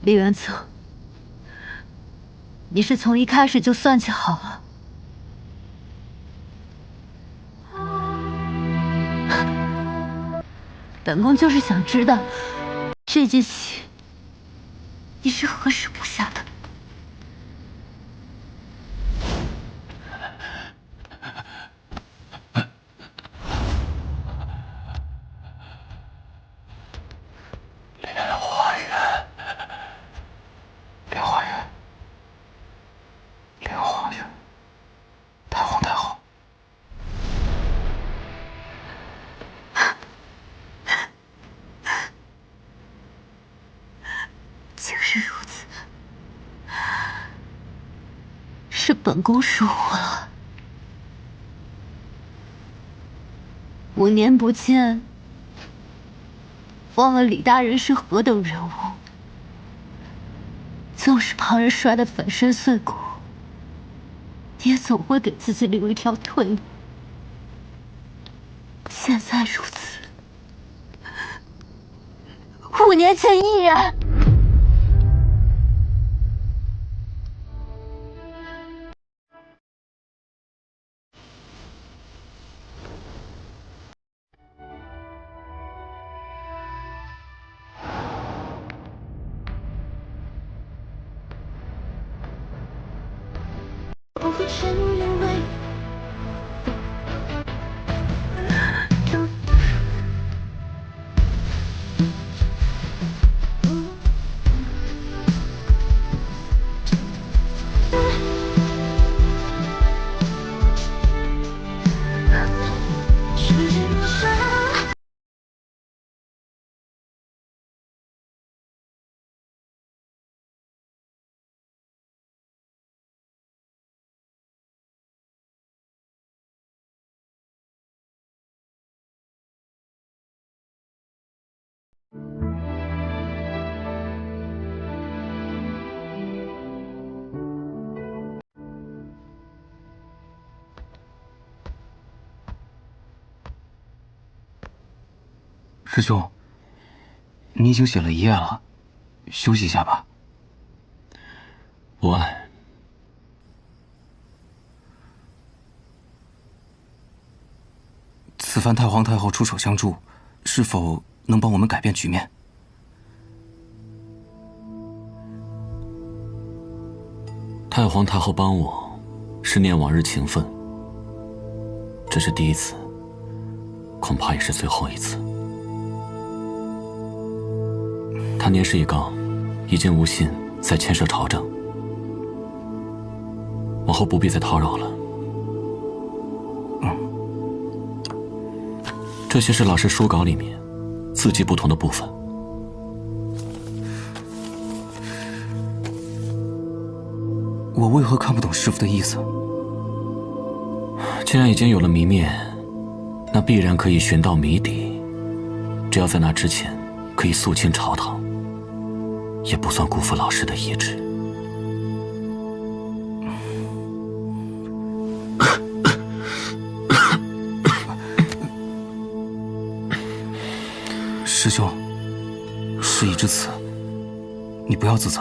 李元策，你是从一开始就算计好了。本宫就是想知道，这件戏你是何时布下的？莲花园，莲花园，莲花园，太皇太后。竟是如此，是本宫疏忽了。5年不见，忘了李大人是何等人物。纵使旁人摔得粉身碎骨，你也总会给自己留一条退路。现在如此，5年前亦然。不会深入人味。师兄，你已经写了1夜了，休息一下吧。不爱。此番太皇太后出手相助，是否能帮我们改变局面？太皇太后帮我，是念往日情分。这是第一次，恐怕也是最后一次。他年事已高，已经无心再牵涉朝政，往后不必再叨扰了。这些是老师书稿里面字迹不同的部分。我为何看不懂师父的意思？既然已经有了谜面，那必然可以寻到谜底。只要在那之前可以肃清朝堂，也不算辜负老师的遗志。师兄，事已至此，你不要自责。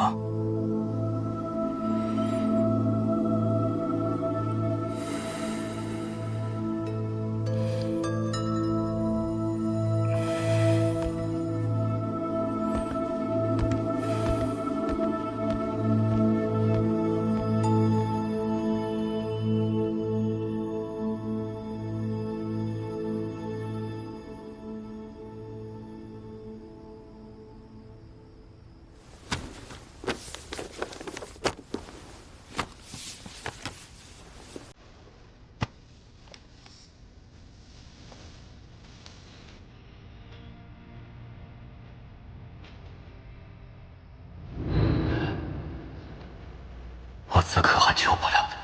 我此刻还救不了他，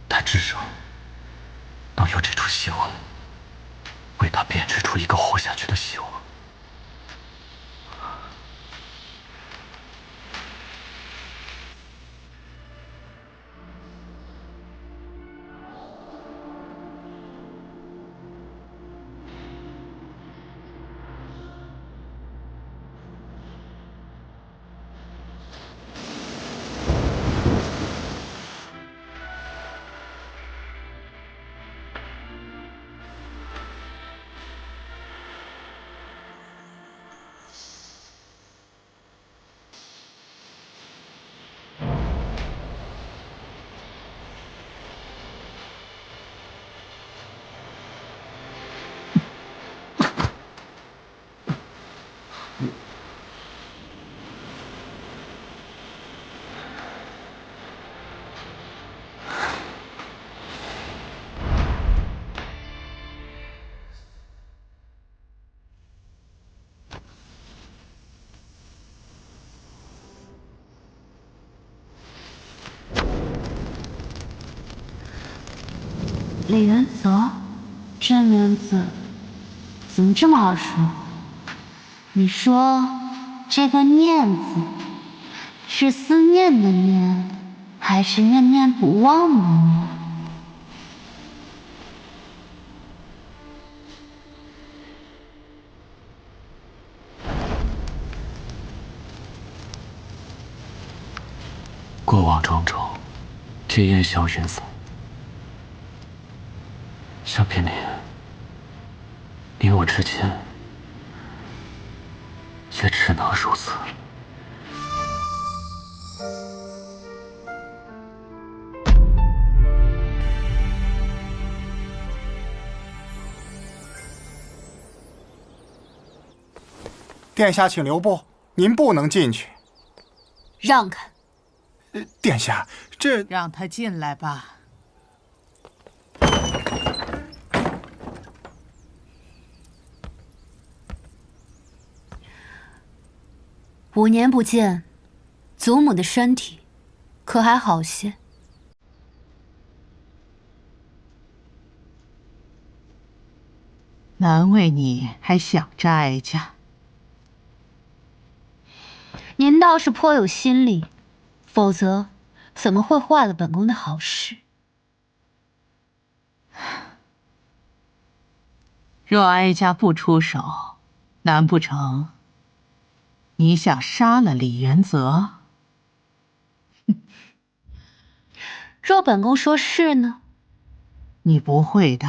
但至少能用这出戏文为他编织出一个活下去的希望。李元泽，这名字怎么这么耳熟？你说这个念字是思念的念，还是念念不忘的念？过往种种，皆烟消云散。想必你我之间也只能如此。殿下，请留步，您不能进去。让开！殿下，这让他进来吧。5年不见，祖母的身体可还好些？难为你还想着哀家。您倒是颇有心力，否则怎么会坏了本宫的好事？若哀家不出手，难不成你想杀了李元泽？若本宫说是呢？你不会的。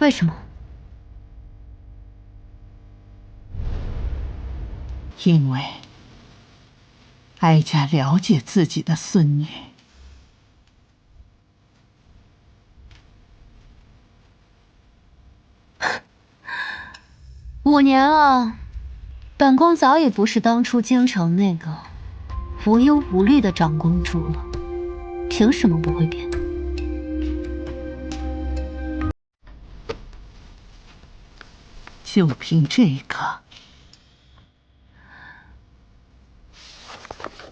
为什么？因为哀家了解自己的孙女。5年了，本宫早已不是当初京城那个无忧无虑的长公主了，凭什么不会变？就凭这个，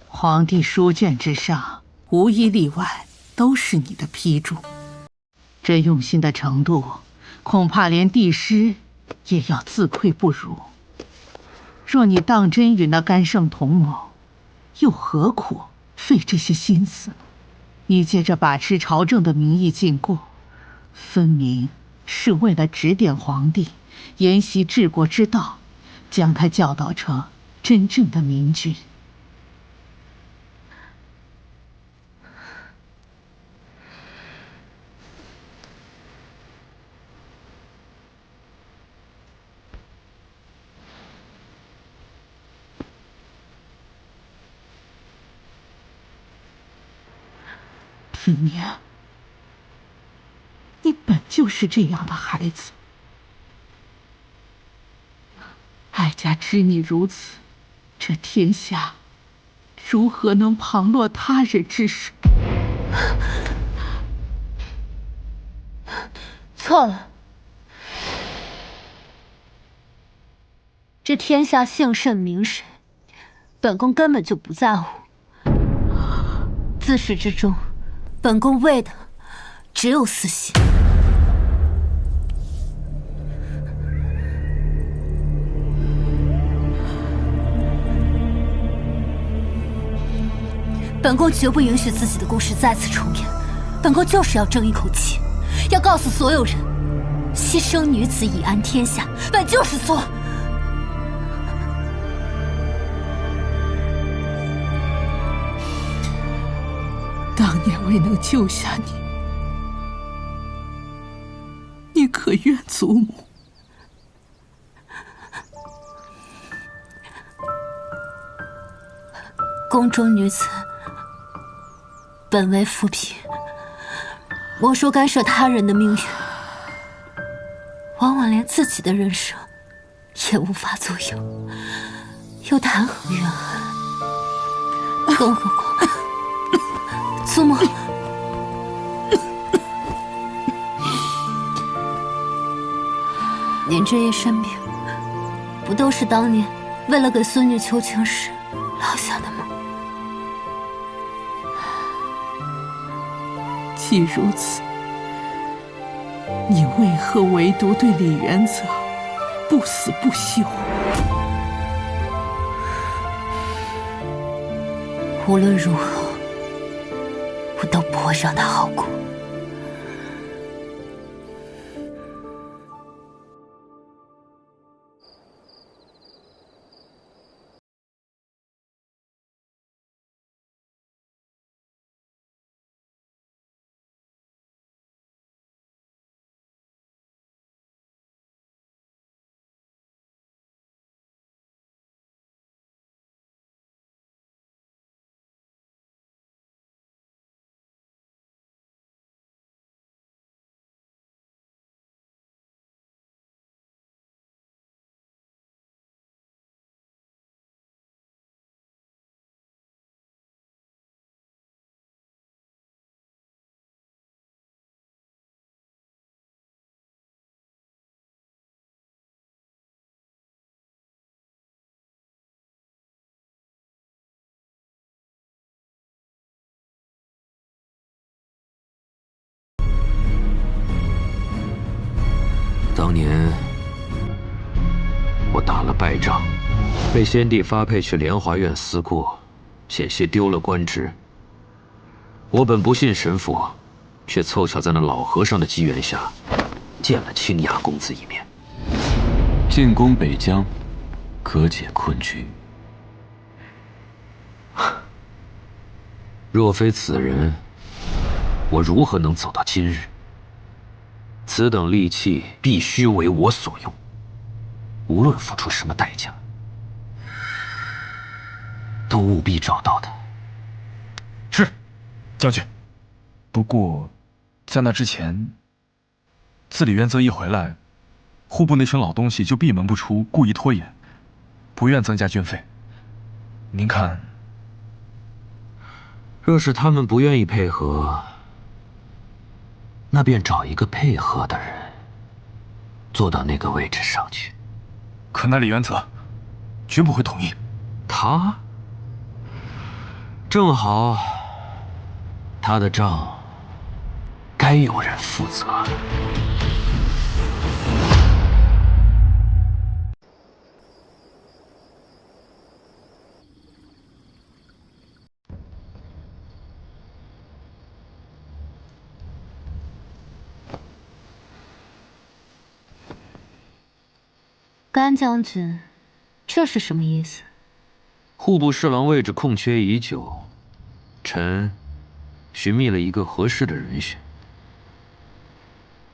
皇帝书卷之上，无一例外都是你的批注。这用心的程度，恐怕连帝师也要自愧不如。若你当真与那干圣同谋，又何苦费这些心思？你借着把持朝政的名义进贡，分明是为了指点皇帝沿袭治国之道，将他教导成真正的明君。你本就是这样的孩子，哀家知你如此，这天下如何能旁落他人之手？错了，这天下姓甚名谁，本宫根本就不在乎。自始至终，本宫为的只有私心。本宫绝不允许自己的故事再次重演，本宫就是要争一口气，要告诉所有人，牺牲女子以安天下，本就是错。当年未能救下你，你可怨祖母？宫中女子本为浮萍，莫说干涉他人的命运，往往连自己的人生也无法左右，又谈何怨恨？更何况，祖母，您这一身病，不都是当年为了给孙女求情时落下的吗？既如此，你为何唯独对李元泽不死不休？无论如何，我都不会让他好过。当年我打了败仗，被先帝发配去莲华院思过，险些丢了官职。我本不信神佛，却凑巧在那老和尚的机缘下，见了清雅公子一面。进攻北疆，可解困局。若非此人，我如何能走到今日？此等利器必须为我所用，无论付出什么代价，都务必找到他。是，将军。不过，在那之前，自李元泽一回来，户部那群老东西就闭门不出，故意拖延，不愿增加军费。您看，若是他们不愿意配合，那便找一个配合的人，坐到那个位置上去。可那李元泽绝不会同意。他正好，他的账该有人负责。甘将军，这是什么意思？户部侍郎位置空缺已久，臣寻觅了一个合适的人选。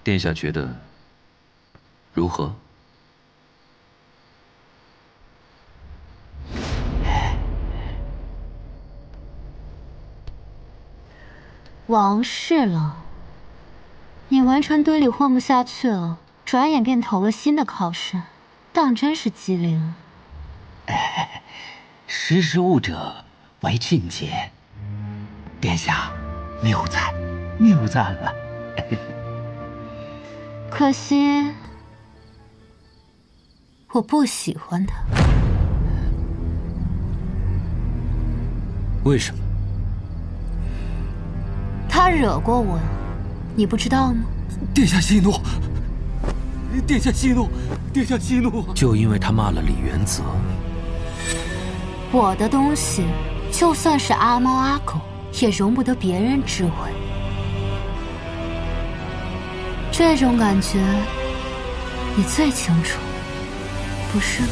殿下觉得如何？王侍郎，你文成堆里混不下去了，转眼便投了新的考试，当真是机灵。识时务者为俊杰，殿下谬赞，谬赞了。可惜我不喜欢他。为什么？他惹过我，你不知道吗？殿下息怒！殿下息怒！殿下息怒！就因为他骂了李元泽。我的东西，就算是阿猫阿狗，也容不得别人知会。这种感觉，你最清楚，不是吗？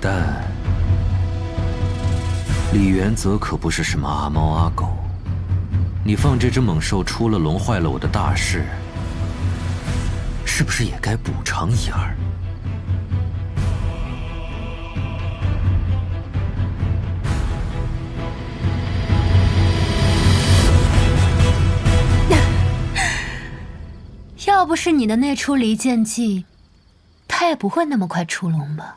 但李元泽可不是什么阿猫阿狗，你放这只猛兽出了笼，坏了我的大事，是不是也该补偿一二？要不是你的那出离间计，他也不会那么快出笼吧？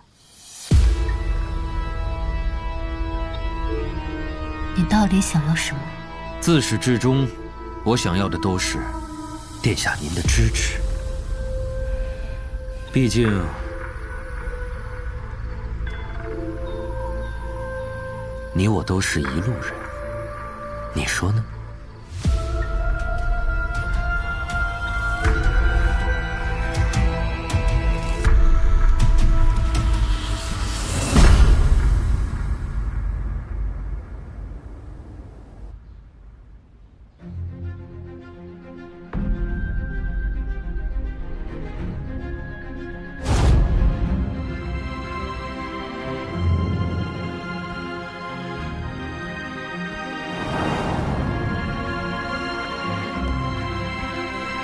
你到底想要什么？自始至终，我想要的都是殿下您的支持。毕竟，你我都是一路人，你说呢？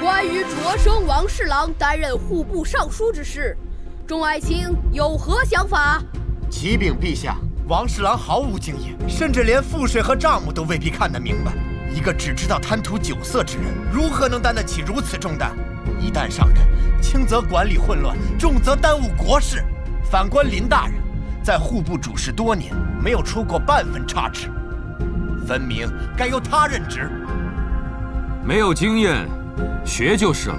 关于擢升王侍郎担任户部尚书之事，众爱卿有何想法？启禀陛下，王侍郎毫无经验，甚至连赋税和账目都未必看得明白。一个只知道贪图酒色之人，如何能担得起如此重担？一旦上任，轻则管理混乱，重则耽误国事。反观林大人，在户部主事多年，没有出过半分差池，分明该由他任职。没有经验，学就是了。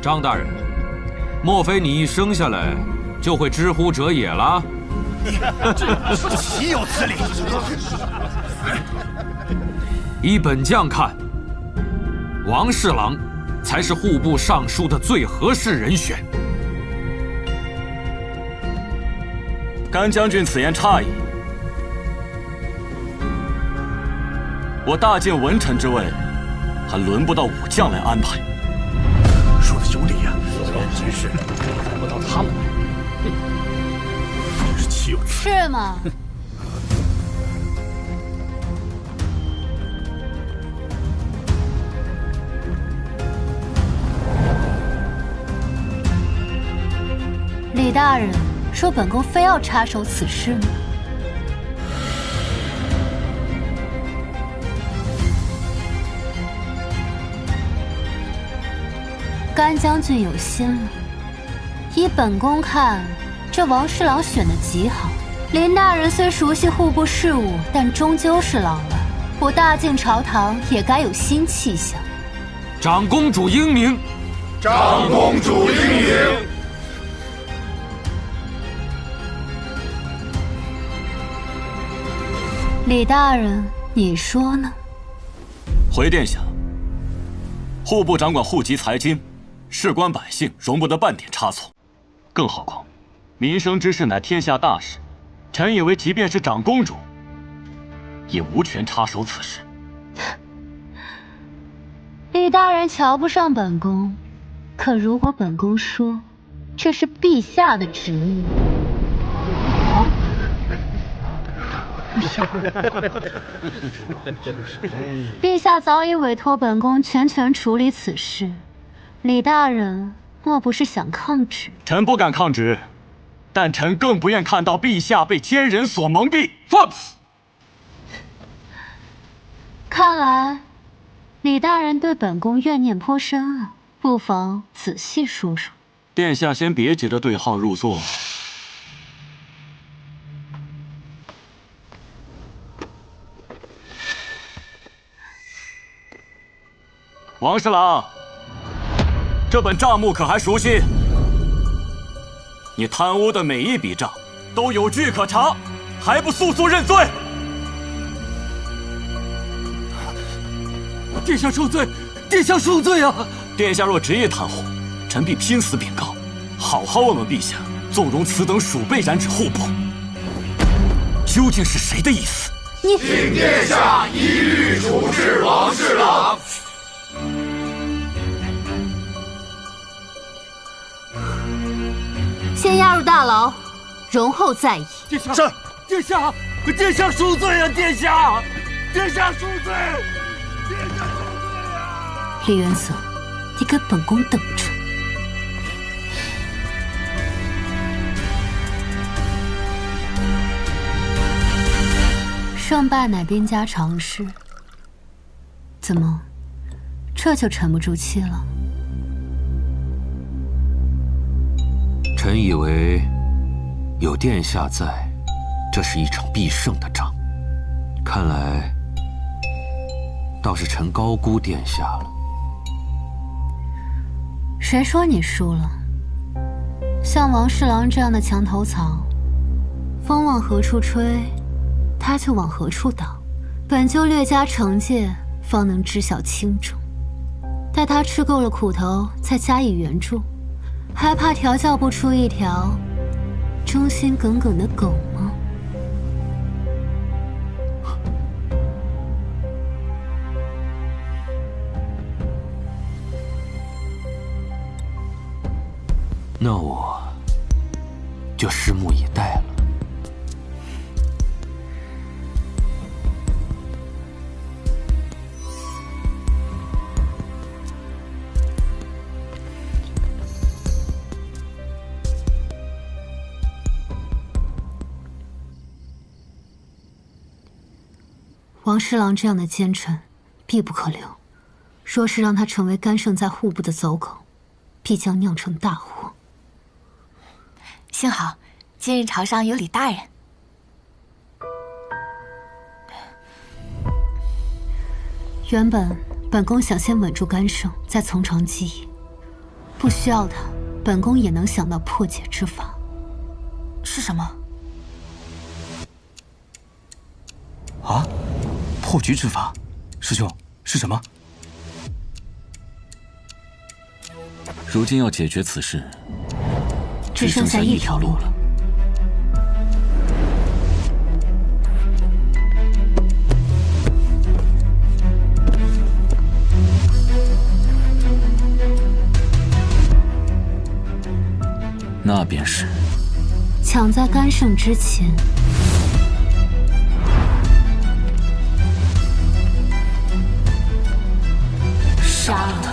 张大人，莫非你一生下来就会知乎者也了？岂有此理！依本将看，王侍郎才是户部尚书的最合适人选。甘将军此言差矣。我大晋文臣之位，还轮不到武将来安排。说的有理呀，真是轮不到他们来，真是岂有此理！是吗？李大人说本宫非要插手此事吗？甘将军有心了。依本宫看，这王侍郎选的极好。林大人虽熟悉户部事务，但终究是老了。我大晋朝堂也该有新气象。长公主英明。长公主英明。李大人，你说呢？回殿下，户部掌管户籍财经，事关百姓，容不得半点差错。更何况，民生之事乃天下大事，臣以为即便是长公主，也无权插手此事。李大人瞧不上本宫，可如果本宫说这是陛下的职务，陛下早已委托本宫全权处理此事，李大人莫不是想抗旨？臣不敢抗旨，但臣更不愿看到陛下被奸人所蒙蔽。放肆！看来李大人对本宫怨念颇深啊，不妨仔细说说。殿下先别急着对号入座。王侍郎，这本账目可还熟悉？你贪污的每一笔账都有据可查，还不速速认罪？殿下恕罪，殿下恕罪啊！殿下若执意贪污，臣必拼死禀告，好好问问陛下，纵容此等鼠辈染指户部，究竟是谁的意思？你请殿下依律处置王侍郎。先押入大牢，容后再议。殿下，是。殿下，殿下恕罪啊！殿下，殿下恕罪！殿下恕罪啊！李元泽，你给本宫等着！胜败乃兵家常事，怎么，这就沉不住气了？臣以为有殿下在，这是一场必胜的仗。看来倒是臣高估殿下了。谁说你输了？像王侍郎这样的墙头草，风往何处吹，他就往何处倒，本就略加惩戒，方能知晓轻重。待他吃够了苦头，再加以援助，还怕调教不出一条忠心耿耿的狗吗？那我就拭目以待了。王侍郎这样的奸臣，必不可留。若是让他成为干胜在户部的走狗，必将酿成大祸。幸好今日朝上有李大人。原本宫想先稳住干胜，再从长计议。不需要他，本宫也能想到破解之法。是什么？啊？破局之法？师兄，是什么？如今要解决此事，只剩下一条路了。那便是抢在干胜之前。杀了他！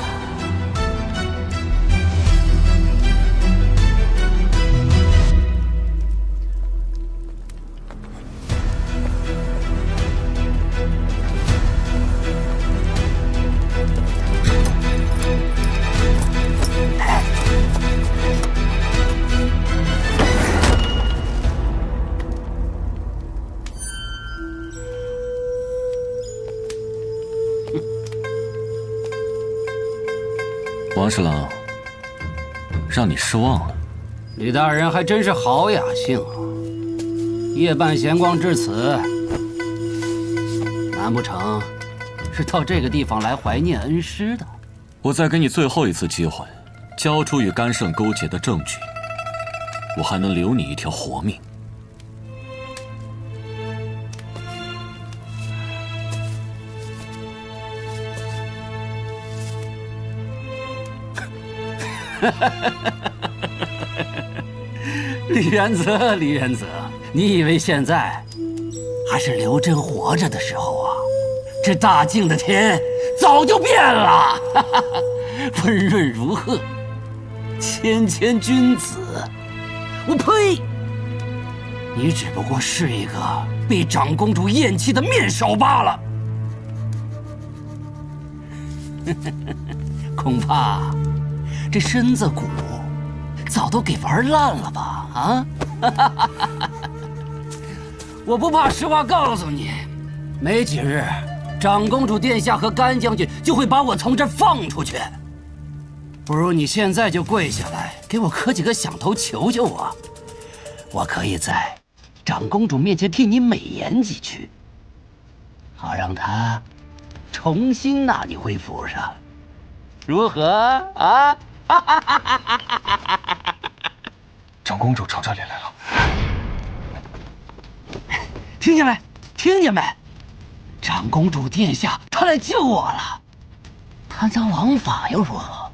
王侍郎，让你失望了。李大人还真是好雅兴啊！夜半闲逛至此，难不成是到这个地方来怀念恩师的？我再给你最后一次机会，交出与干胜勾结的证据，我还能留你一条活命。李元泽，李元泽，你以为现在还是刘真活着的时候啊？这大境的天早就变了，温润如鹤，谦谦君子。我呸！你只不过是一个被长公主厌弃的面首罢了。恐怕这身子骨早都给玩烂了吧？啊！我不怕实话告诉你，没几日，长公主殿下和甘将军就会把我从这儿放出去。不如你现在就跪下来，给我磕几个响头，求求我，我可以在长公主面前替你美言几句，好让她重新纳你回府上，如何啊？长公主朝这里来了，听见没？听见没？长公主殿下，她来救我了。贪赃枉法又如何？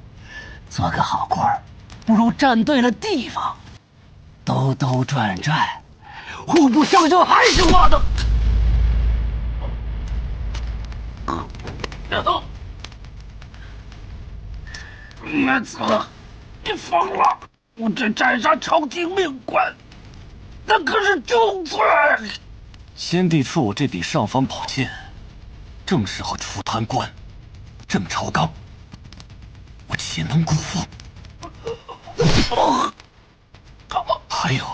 做个好官儿，不如站对了地方。兜兜转转，户部上升还是我的。元泽，你疯了！我这斩杀朝廷命官，那可是重罪。先帝出我这笔尚方宝剑，正适合除贪官、正朝纲，我岂能辜负？还有，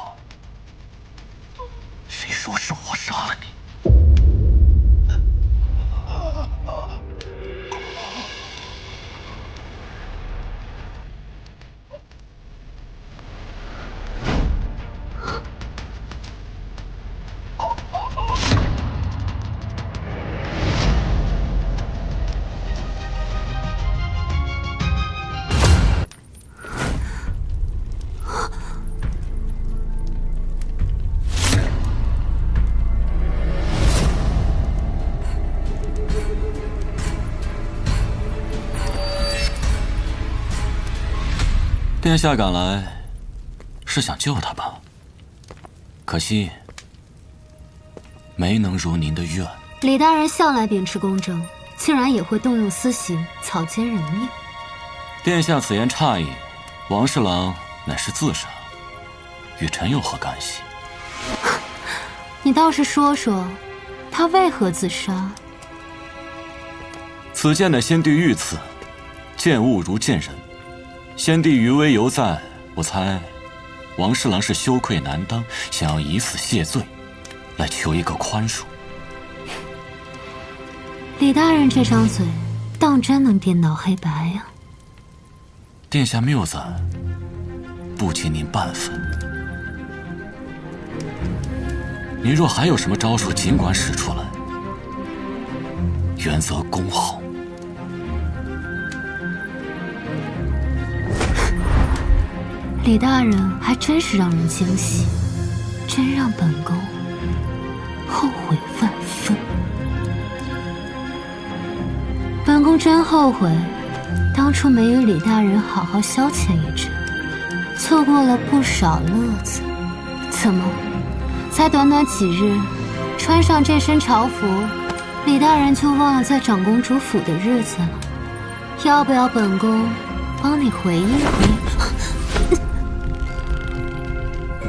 谁说是我杀了你？殿下赶来是想救他吧？可惜没能如您的愿。李大人向来秉持公正，竟然也会动用私刑，草菅人命。殿下此言差矣，王侍郎乃是自杀，与臣有何干系？你倒是说说，他为何自杀？此剑乃先帝御赐，见物如见人。先帝余威犹在，我猜王侍郎是羞愧难当，想要以死谢罪，来求一个宽恕。李大人这张嘴，当真能颠倒黑白呀？殿下谬赞，不及您半分。您若还有什么招数，尽管使出来，原则恭候。李大人还真是让人惊喜，真让本宫后悔万分。本宫真后悔，当初没与李大人好好消遣一阵，错过了不少乐子。怎么，才短短几日，穿上这身朝服，李大人就忘了在长公主府的日子了？要不要本宫帮你回忆回忆？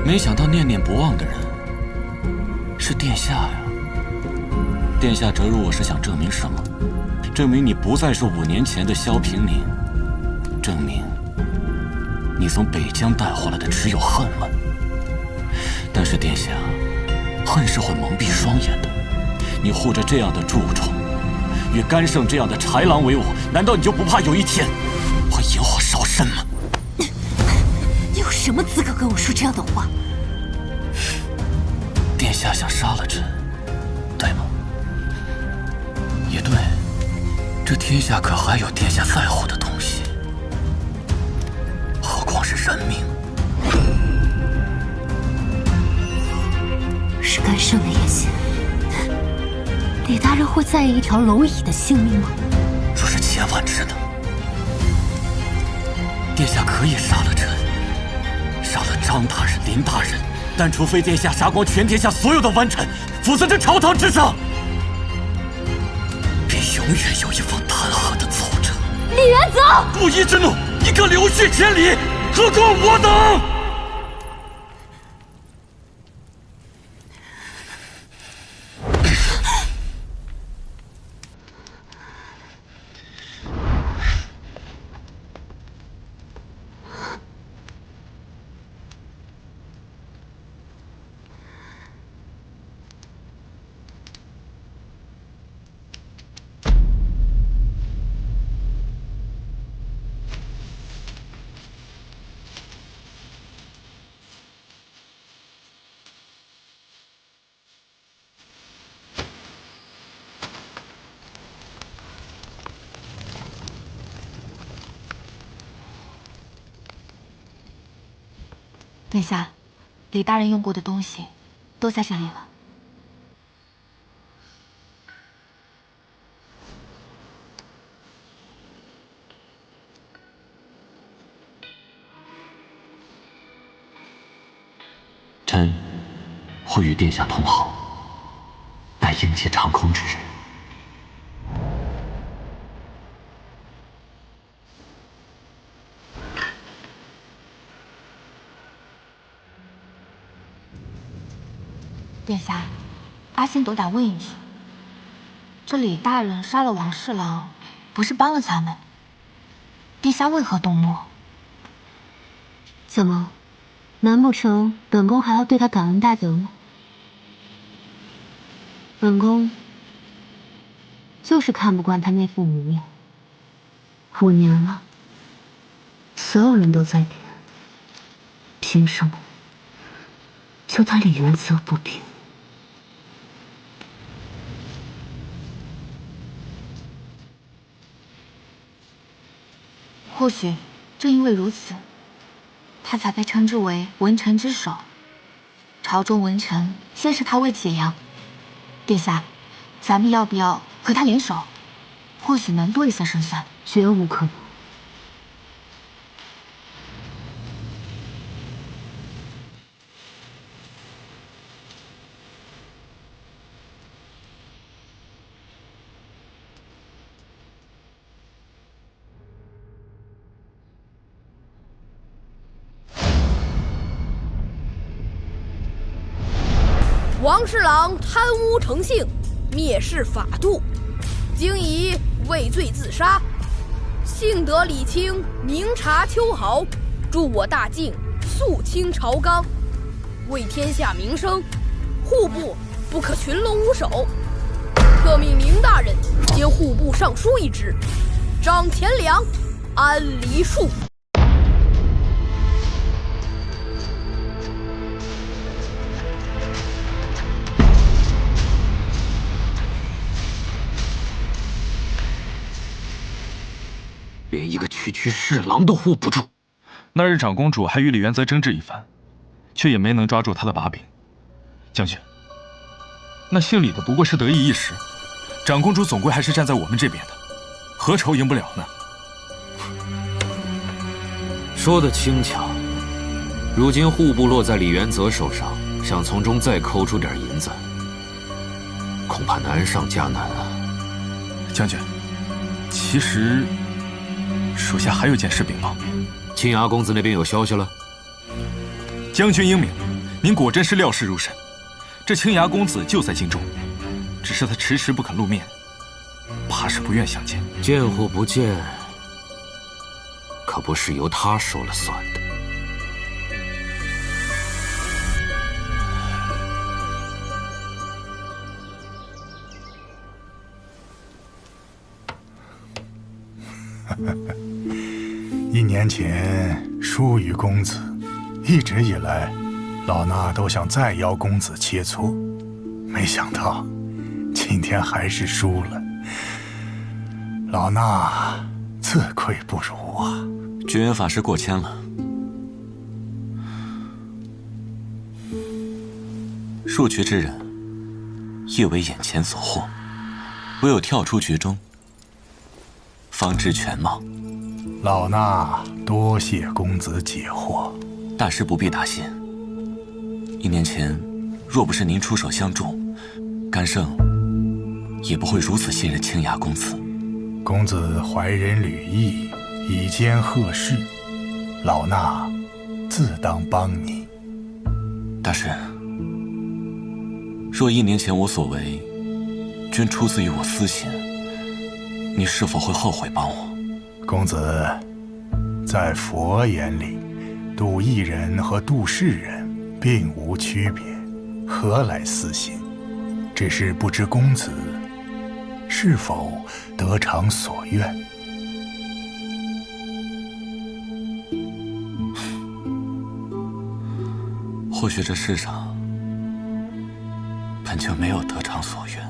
没想到念念不忘的人是殿下呀！殿下折辱我是想证明什么？证明你不再是5年前的萧平宁，证明你从北疆带回来的只有恨了。但是殿下，恨是会蒙蔽双眼的。你护着这样的蛀虫，与甘胜这样的豺狼为伍，难道你就不怕有一天会引火烧身吗？你有什么资格跟我说这样的话？殿下想杀了朕，对吗？也对，这天下可还有殿下在乎的东西，何况是人命。是甘胜的野心。李大人会在意一条蝼蚁的性命吗？若是千万只呢？殿下可以杀了朕，杀了张大人、林大人，但除非殿下杀光全天下所有的藩臣，否则这朝堂之上便永远有一方弹劾的奏折。李元泽，不义之怒，一个流血千里，何况我等？殿下，李大人用过的东西都在这里了。臣会与殿下同好，待迎接长空之日。殿下，阿信斗胆问一句，这李大人杀了王侍郎，不是帮了咱们？殿下为何动怒？怎么，难不成本宫还要对他感恩戴德吗？本宫就是看不惯他那副模样。5年了，所有人都在变，凭什么就他李元泽不变？或许正因为如此，他才被称之为文臣之首。朝中文臣皆视他为解药。殿下，咱们要不要和他联手？或许能多一些胜算。绝无可能。王侍郎贪污成性，蔑视法度，经已畏罪自杀。幸得李清明察秋毫，助我大晋肃清朝纲，为天下民生，户部不可群龙无首。特命凌大人兼户部尚书一职，掌钱粮，安黎庶。连一个区区侍郎都护不住。那日长公主还与李元泽争执一番，却也没能抓住他的把柄。将军，那姓李的不过是得意一时，长公主总归还是站在我们这边的，何愁赢不了呢？说得轻巧，如今户部落在李元泽手上，想从中再抠出点银子，恐怕难上加难啊。将军，其实属下还有件事禀报。青崖公子那边有消息了？将军英明，您果真是料事如神。这青崖公子就在京中，只是他迟迟不肯露面，怕是不愿相见。见或不见，可不是由他说了算的。1年前疏于公子，一直以来，老衲都想再邀公子切磋，没想到今天还是输了，老衲自愧不如啊！觉元法师过谦了。入局之人，亦为眼前所获，唯有跳出局中，方知全貌。老衲多谢公子解惑。大师不必大谢。1年前，若不是您出手相助，甘胜也不会如此信任青崖公子。公子怀人履意，以兼贺事，老衲自当帮你。大师，若1年前我所为，均出自于我私心，你是否会后悔帮我？公子，在佛眼里，度一人和度世人并无区别，何来私心？只是不知公子是否得偿所愿。或许这世上本就没有得偿所愿。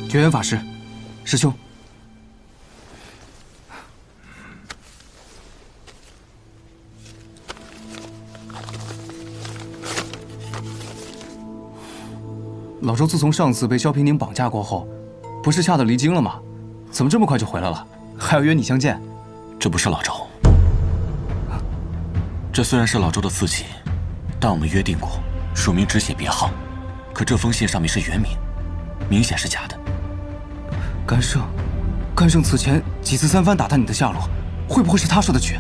觉元法师，师兄，老周自从上次被萧平宁绑架过后，不是吓得离京了吗？怎么这么快就回来了？还要约你相见？这不是老周，这虽然是老周的字迹，但我们约定过，署名只写别号。可这封信上面是原名，明显是假的。甘胜此前几次3番打探你的下落，会不会是他说的去？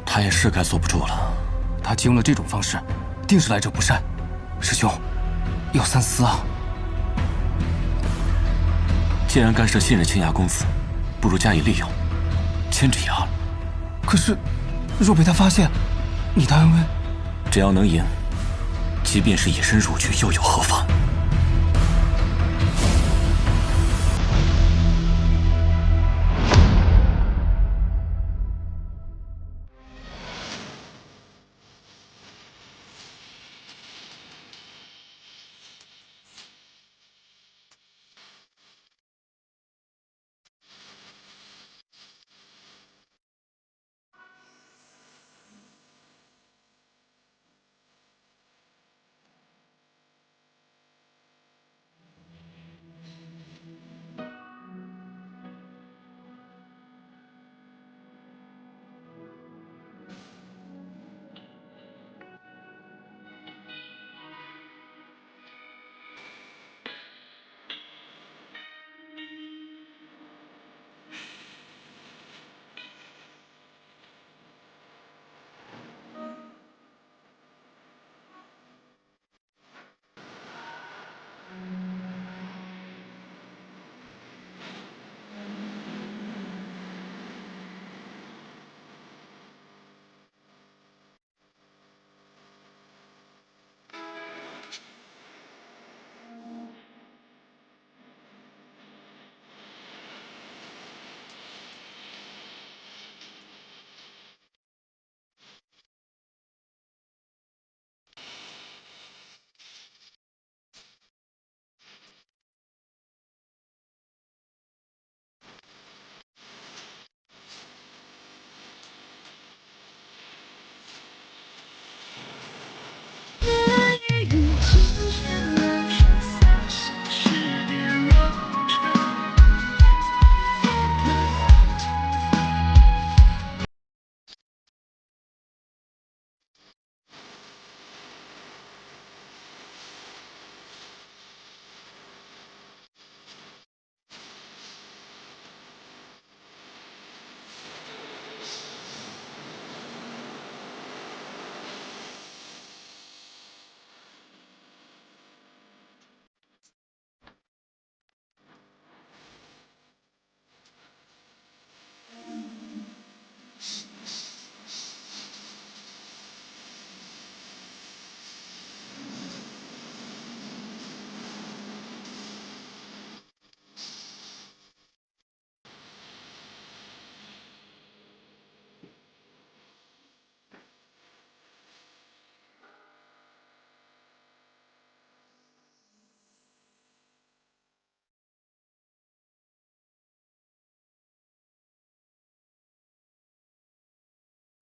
他也是该坐不住了。他竟用了这种方式，定是来者不善。师兄，要三思啊！既然甘胜信任青崖公子，不如加以利用，牵制一二。可是，若被他发现，你的安危……只要能赢，即便是以身入局，又有何妨？